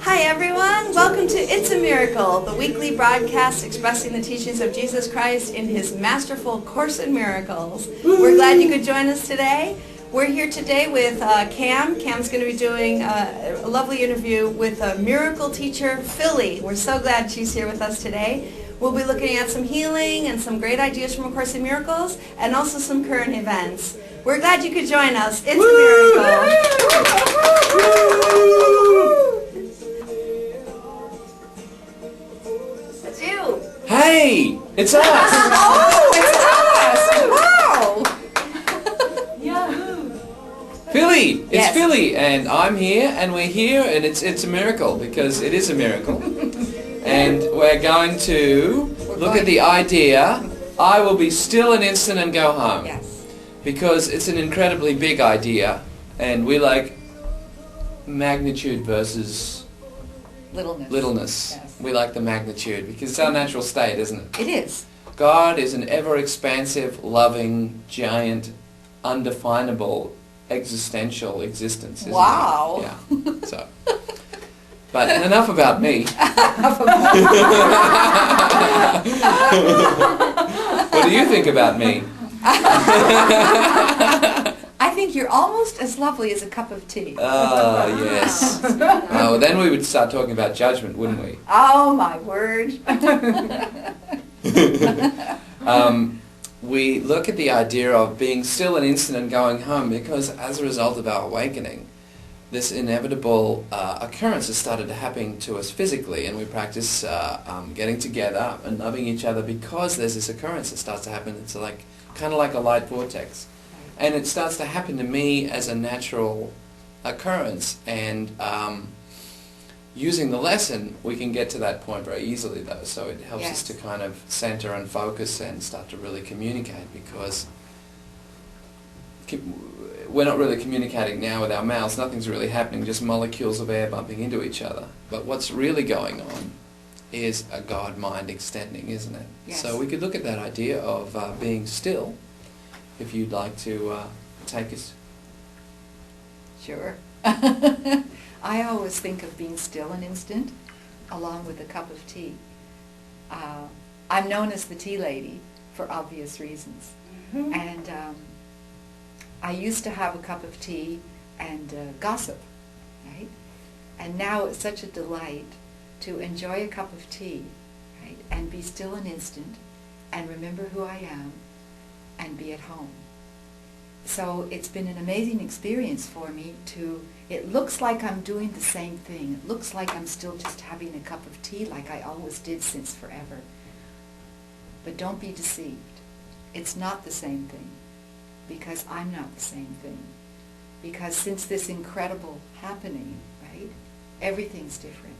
Hi everyone, welcome to It's a Miracle, the weekly broadcast expressing the teachings of Jesus Christ in His masterful Course in Miracles. We're glad you could join us today. We're here today with Cam. Cam's going to be doing a lovely interview with a miracle teacher, Philly. We're so glad she's here with us today. We'll be looking at some healing and some great ideas from A Course in Miracles and also some current events. We're glad you could join us. It's a miracle. It's you. Hey, it's us. Oh, it's us. Wow. Yahoo. Philly. It's Yes. Philly, and I'm here, and we're here, and it's a miracle because it is a miracle. And we're going to look at the idea, I will be still an instant and go home. Yes. Because it's an incredibly big idea, and we like magnitude versus littleness. Yes. We like the magnitude because it's our natural state, isn't it? It is. God is an ever-expansive, loving, giant, undefinable, existential existence, isn't Wow. He? Yeah. So, but enough about me. What do you think about me? I think you're almost as lovely as a cup of tea. Oh, yes. Oh, then we would start talking about judgment, wouldn't we? Oh, my word. We look at the idea of being still an instant and going home because as a result of our awakening, this inevitable occurrence has started to happen to us physically, and we practice getting together and loving each other because there's this occurrence that starts to happen. It's like kind of like a light vortex. And it starts to happen to me as a natural occurrence, and using the lesson, we can get to that point very easily, though. So it helps us to kind of center and focus and start to really communicate, because we're not really communicating now with our mouths. Nothing's really happening, just molecules of air bumping into each other. But what's really going on is a God mind extending, isn't it? Yes. So we could look at that idea of being still, if you'd like to take us. Sure. I always think of being still an instant along with a cup of tea. I'm known as the tea lady for obvious reasons. Mm-hmm. And I used to have a cup of tea and gossip, right? And now it's such a delight to enjoy a cup of tea, right? And be still an instant and remember who I am and be at home. So it's been an amazing experience for me it looks like I'm doing the same thing. It looks like I'm still just having a cup of tea like I always did since forever. But don't be deceived. It's not the same thing, because I'm not the same thing. Because since this incredible happening, right, everything's different.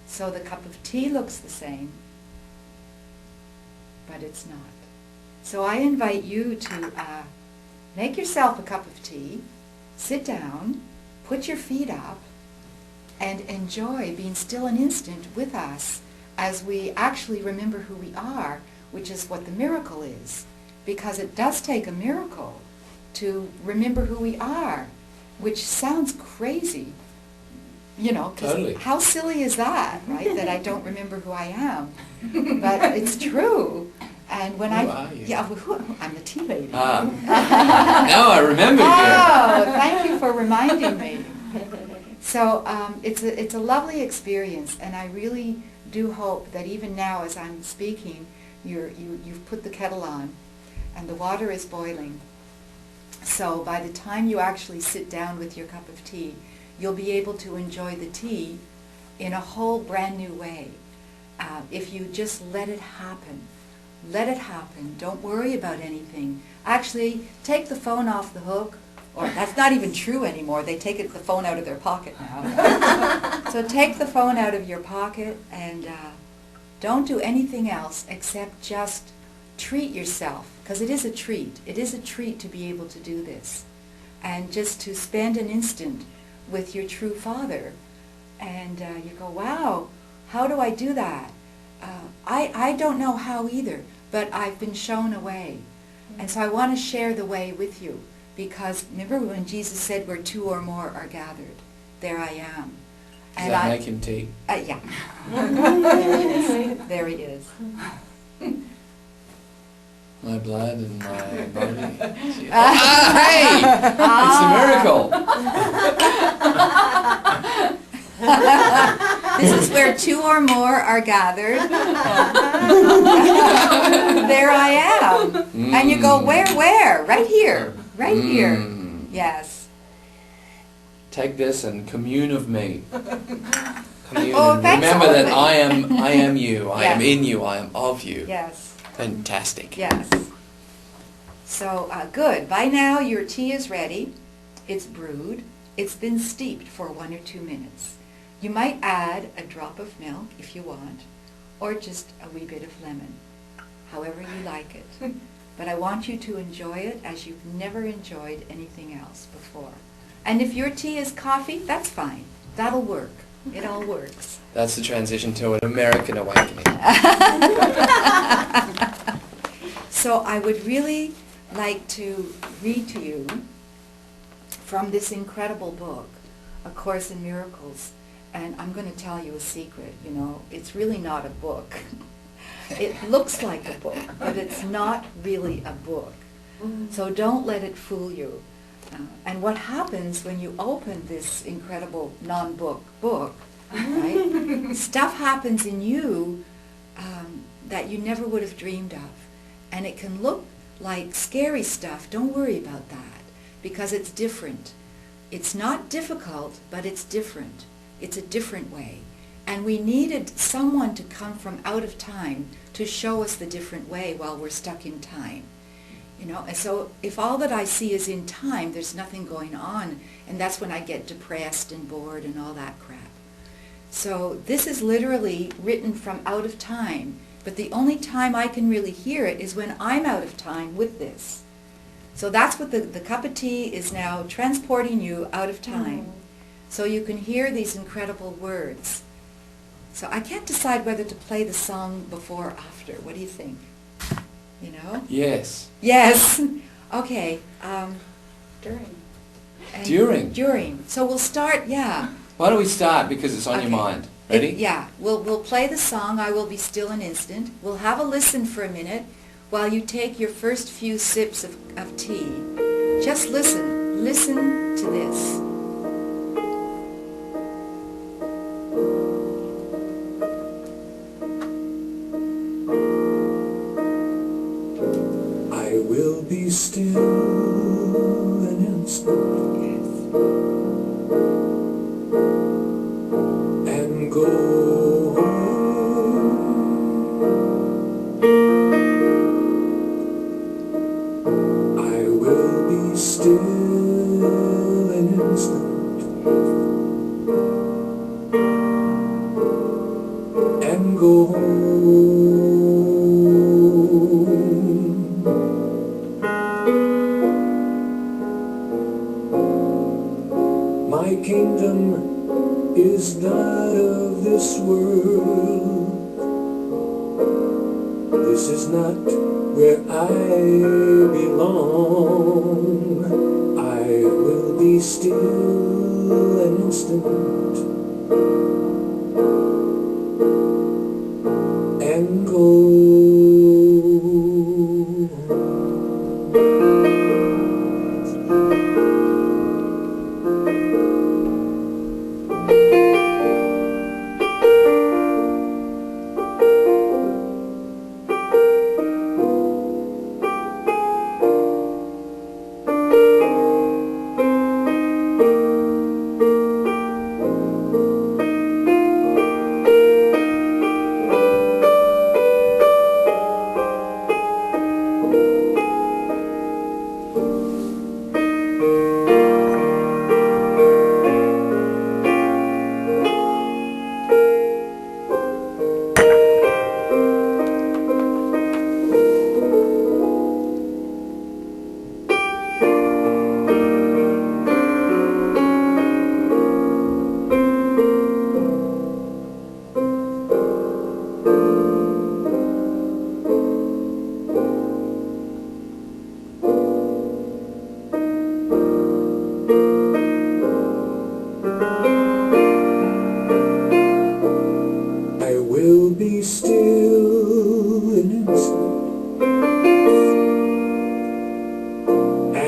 So the cup of tea looks the same, but it's not. So I invite you to make yourself a cup of tea, sit down, put your feet up, and enjoy being still an instant with us as we actually remember who we are, which is what the miracle is. Because it does take a miracle to remember who we are, which sounds crazy. You know, 'cause Totally. how silly is that, right? That I don't remember who I am. But it's true. And when Who are you? Yeah, I'm the tea lady. Now I remember you. Oh, thank you for reminding me. So it's a lovely experience, and I really do hope that even now as I'm speaking, you've put the kettle on, and the water is boiling. So by the time you actually sit down with your cup of tea, you'll be able to enjoy the tea in a whole brand new way. If you just let it happen. Let it happen. Don't worry about anything. Actually, take the phone off the hook. Or that's not even true anymore. They take the phone out of their pocket now. So take the phone out of your pocket and don't do anything else except just treat yourself. Because it is a treat. It is a treat to be able to do this. And just to spend an instant with your true Father. And you go, wow, how do I do that? I don't know how either, but I've been shown a way. And so I want to share the way with you, because remember when Jesus said where two or more are gathered, there I am. Does that make him tea? Yeah. There he is. There he is. My blood and my body. Hey! It's a miracle! This is where two or more are gathered. There I am. And you go, where? Right here. Right here. Yes. Take this and commune of me. Commune. Oh, thanks, Remember that Oliver. I am you. I am Yes. in you. I am of you. Yes. Fantastic. Yes. So, good. By now your tea is ready. It's brewed. It's been steeped for 1 or 2 minutes. You might add a drop of milk if you want, or just a wee bit of lemon, however you like it. But I want you to enjoy it as you've never enjoyed anything else before. And if your tea is coffee, that's fine. That'll work. It all works. That's the transition to an American awakening. So I would really like to read to you from this incredible book, A Course in Miracles. And I'm going to tell you a secret, you know, it's really not a book. It looks like a book, but it's not really a book. So don't let it fool you. And what happens when you open this incredible non-book book, right? Stuff happens in you that you never would have dreamed of. And it can look like scary stuff. Don't worry about that, because it's different. It's not difficult, but it's different. It's a different way. And we needed someone to come from out of time to show us the different way while we're stuck in time. You know, and so if all that I see is in time, there's nothing going on, and that's when I get depressed and bored and all that crap. So this is literally written from out of time, but the only time I can really hear it is when I'm out of time with this. So that's what the cup of tea is now transporting you out of time. So you can hear these incredible words. So I can't decide whether to play the song before or after. What do you think? You know? Yes. Yes. Okay. During. And During. So we'll start, yeah. Why don't we start, because it's on your Okay. mind. Ready? Yeah. We'll play the song, I Will Be Still an Instant. We'll have a listen for a minute while you take your first few sips of tea. Just listen. Listen to this. I will be still an instant and go home. I will be still an instant and go home. My kingdom is not of this world. This is not where I belong. I will be still an instant and go.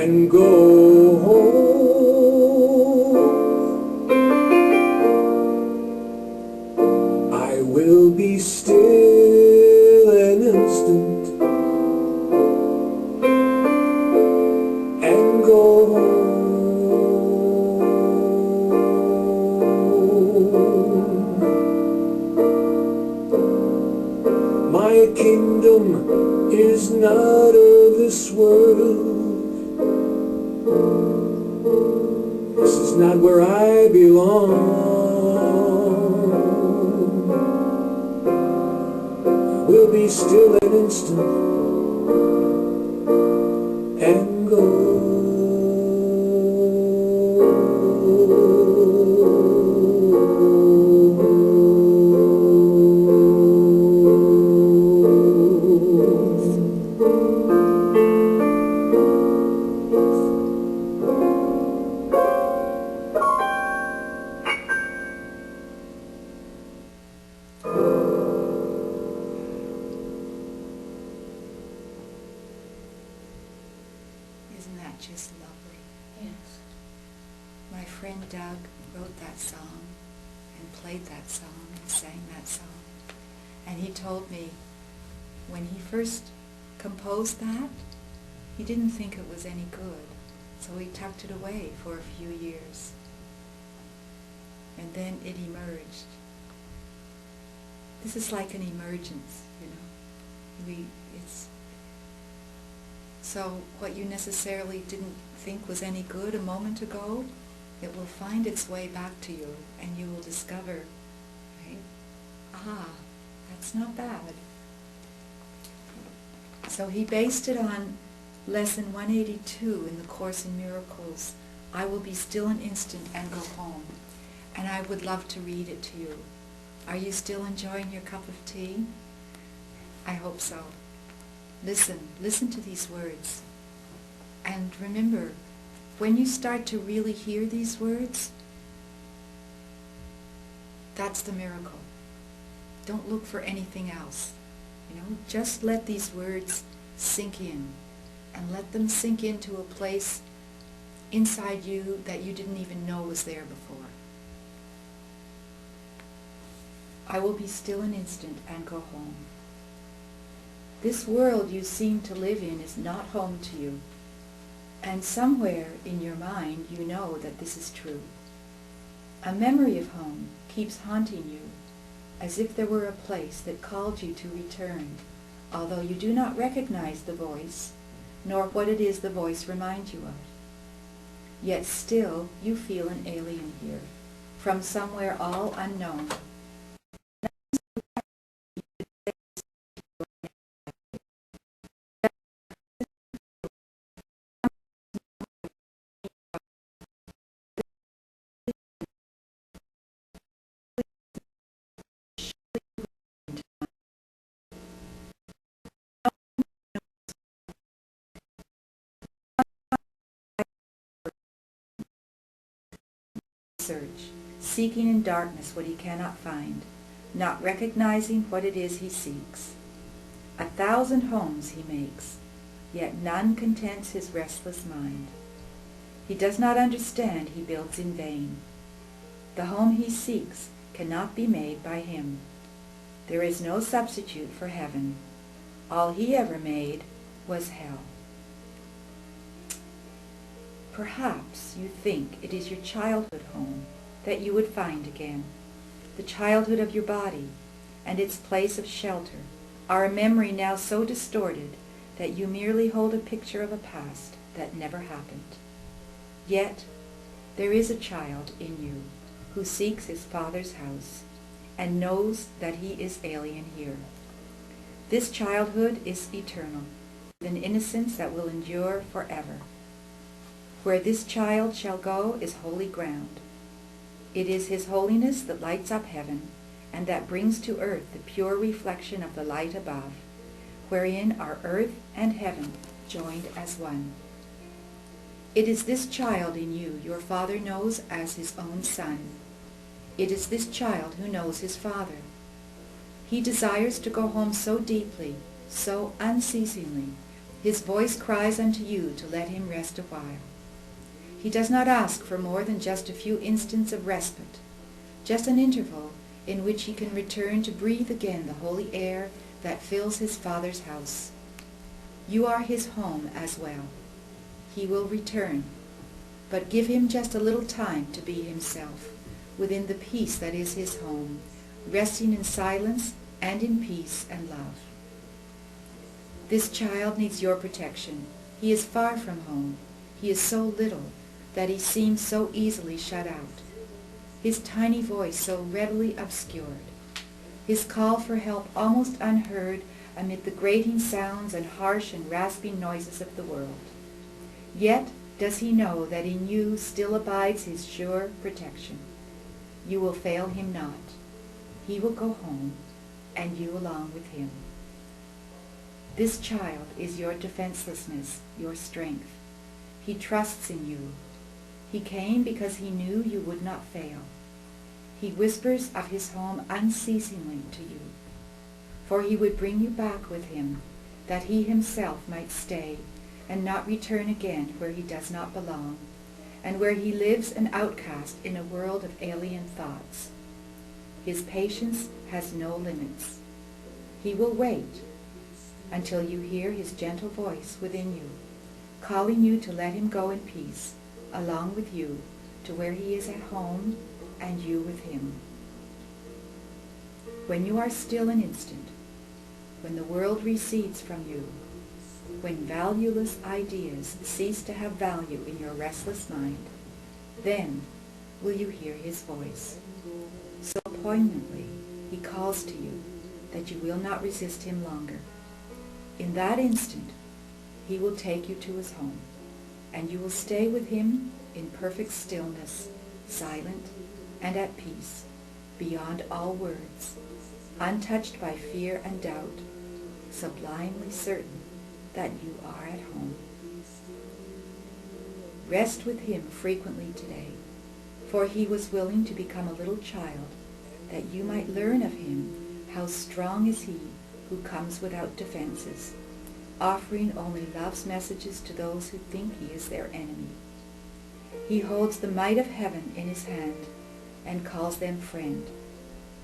and go home. I will be still an instant and go home. My kingdom is not of this world. This is not where I belong. I will be still an instant and go. Isn't that just lovely? Yes. My friend Doug wrote that song and played that song and sang that song. And he told me when he first composed that, he didn't think it was any good. So he tucked it away for a few years. And then it emerged. This is like an emergence, you know. So what you necessarily didn't think was any good a moment ago, it will find its way back to you, and you will discover, right? Ah, that's not bad. So he based it on lesson 182 in the Course in Miracles. I will be still an instant and go home. And I would love to read it to you. Are you still enjoying your cup of tea? I hope so. Listen to these words. And remember, when you start to really hear these words, that's the miracle. Don't look for anything else. You know, just let these words sink in, and let them sink into a place inside you that you didn't even know was there before. I will be still an instant and go home. This world you seem to live in is not home to you, and somewhere in your mind you know that this is true. A memory of home keeps haunting you, as if there were a place that called you to return, although you do not recognize the voice, nor what it is the voice reminds you of. Yet still you feel an alien here, from somewhere all unknown. Search, seeking in darkness what he cannot find, not recognizing what it is he seeks. 1,000 homes he makes, yet none contents his restless mind. He does not understand he builds in vain. The home he seeks cannot be made by him. There is no substitute for heaven. All he ever made was hell. Perhaps you think it is your childhood home that you would find again. The childhood of your body and its place of shelter are a memory now so distorted that you merely hold a picture of a past that never happened. Yet there is a child in you who seeks his father's house and knows that he is alien here. This childhood is eternal, with an innocence that will endure forever. Where this child shall go is holy ground. It is his holiness that lights up heaven, and that brings to earth the pure reflection of the light above, wherein are earth and heaven joined as one. It is this child in you your Father knows as his own son. It is this child who knows his Father. He desires to go home so deeply, so unceasingly, His voice cries unto you to let him rest a while. He does not ask for more than just a few instants of respite, just an interval in which he can return to breathe again the holy air that fills his Father's house. You are his home as well. He will return, but give him just a little time to be himself, within the peace that is his home, resting in silence and in peace and love. This child needs your protection. He is far from home. He is so little that he seems so easily shut out. His tiny voice so readily obscured. His call for help almost unheard amid the grating sounds and harsh and rasping noises of the world. Yet does he know that in you still abides his sure protection. You will fail him not. He will go home, and you along with him. This child is your defenselessness, your strength. He trusts in you. He came because he knew you would not fail. He whispers of his home unceasingly to you, for he would bring you back with him, that he himself might stay and not return again where he does not belong, and where he lives an outcast in a world of alien thoughts. His patience has no limits. He will wait until you hear his gentle voice within you, calling you to let him go in peace, along with you, to where he is at home, and you with him. When you are still an instant, when the world recedes from you, when valueless ideas cease to have value in your restless mind, then will you hear his voice. So poignantly he calls to you that you will not resist him longer. In that instant, he will take you to his home, and you will stay with him in perfect stillness, silent and at peace, beyond all words, untouched by fear and doubt, sublimely certain that you are at home. Rest with him frequently today, for he was willing to become a little child, that you might learn of him how strong is he who comes without defenses, offering only love's messages to those who think he is their enemy. He holds the might of heaven in his hand, and calls them friend,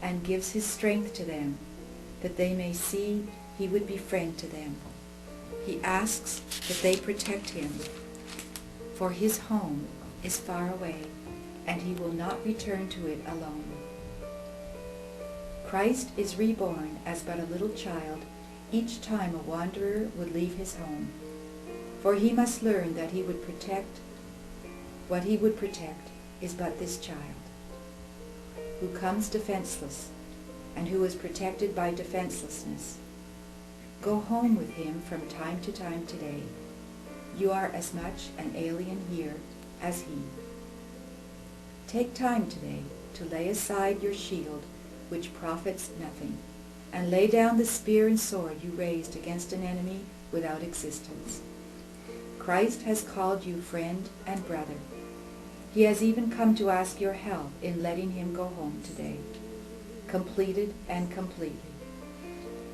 and gives his strength to them, that they may see he would be friend to them. He asks that they protect him, for his home is far away, and he will not return to it alone. Christ is reborn as but a little child each time a wanderer would leave his home, for he must learn that he would protect. What he would protect is but this child, who comes defenseless, and who is protected by defenselessness. Go home with him from time to time today. You are as much an alien here as he. Take time today to lay aside your shield, which profits nothing, and lay down the spear and sword you raised against an enemy without existence. Christ has called you friend and brother. He has even come to ask your help in letting him go home today, completed and completely.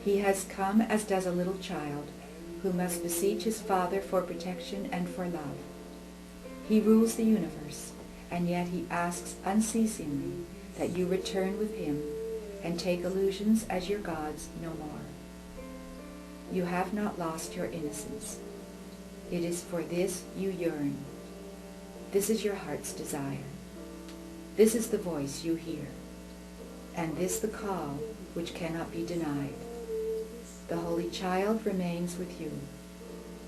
He has come as does a little child, who must beseech his Father for protection and for love. He rules the universe, and yet he asks unceasingly that you return with him and take illusions as your gods no more. You have not lost your innocence. It is for this you yearn. This is your heart's desire. This is the voice you hear, and this the call which cannot be denied. The Holy Child remains with you.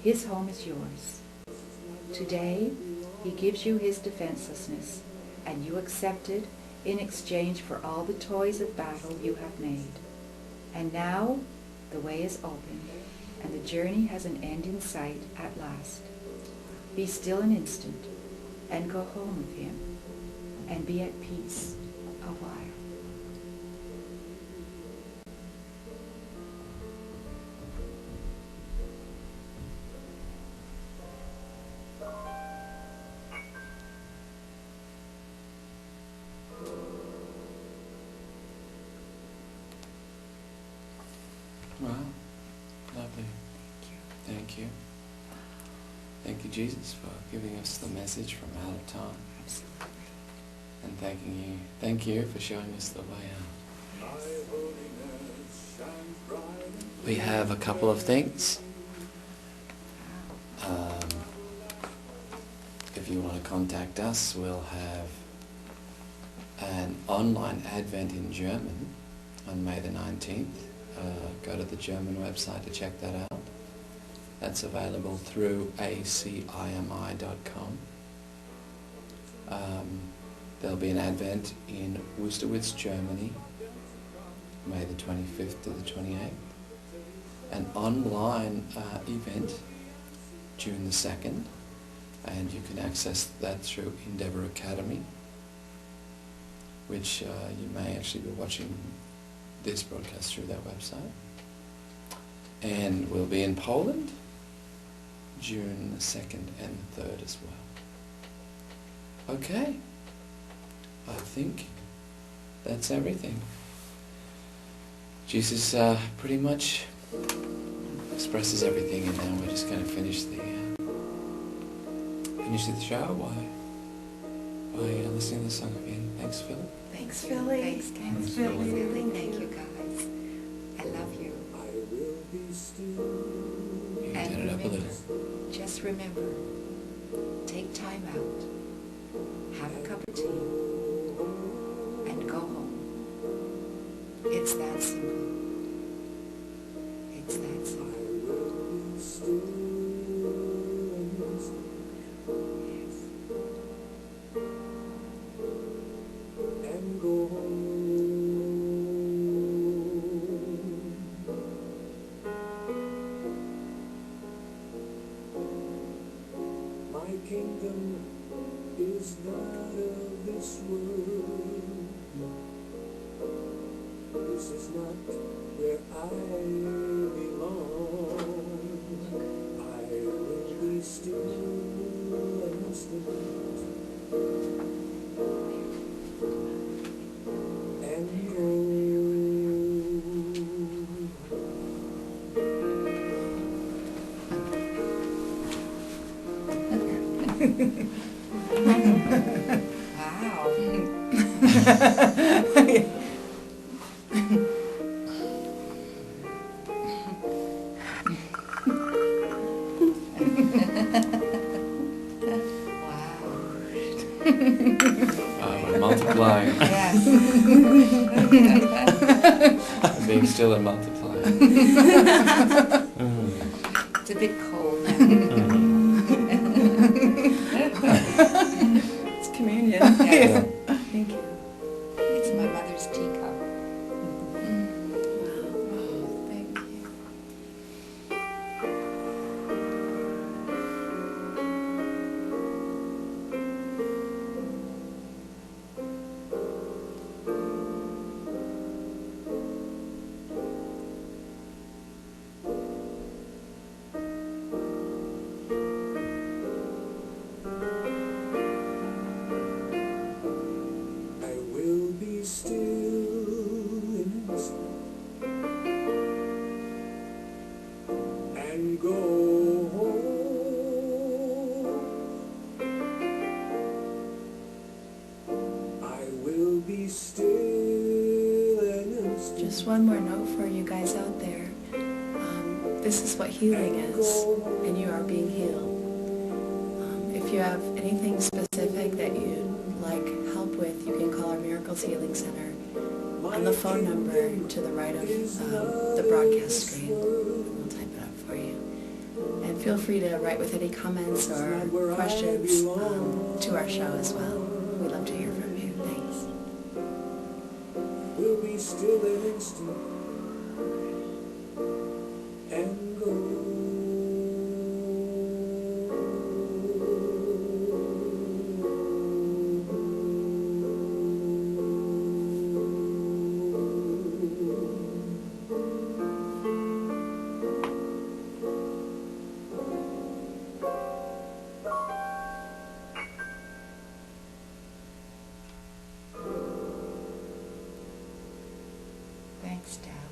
His home is yours. Today, he gives you his defenselessness, and you accept it in exchange for all the toys of battle you have made. And now, the way is open, and the journey has an end in sight at last. Be still an instant, and go home with him, and be at peace a while. Wow, lovely. Thank you. you, Jesus, for giving us the message from out of time. And thank you for showing us the way out. We have a couple of things. If you want to contact us, we'll have an online Advent in German on May the 19th. Go to the German website to check that out. That's available through acimi.com. There'll be an Advent in Wusterwitz, Germany, May the 25th to the 28th. An online event, June the 2nd, and you can access that through Endeavour Academy, which you may actually be watching this broadcast through that website. And we'll be in Poland, June the 2nd and the 3rd as well. Okay, I think that's everything. Jesus pretty much expresses everything, and now we're just going to finish the show by listening to the song again. Thanks, Philip. Thanks, Philly. Thanks, Philly. Thank you, guys. I love you. You can And turn it up a remember, little. just remember, take time out, have a cup of tea, and go home. It's that simple. It's that simple. Yes. And go my kingdom is not of this world. This is not where I belong. I will be still and instant and go. We're multiplying. Yes. We're being still and multiplying. It's a bit cold now. It's communion. Yes. Thank you. It's my mother's teacup. Wow. Thank you. I will be still in instant and go home. I will be still an instant. Just one more note for you guys out there. This is what healing is, and you are being healed. If you have anything specific that you'd like help with, you can call our Miracles Healing Center on the phone number to the right of the broadcast screen. We'll type it up for you. And feel free to write with any comments or questions to our show as well. We'd love to hear from you. Thanks. Will be still an instant and go. Thanks, Dad.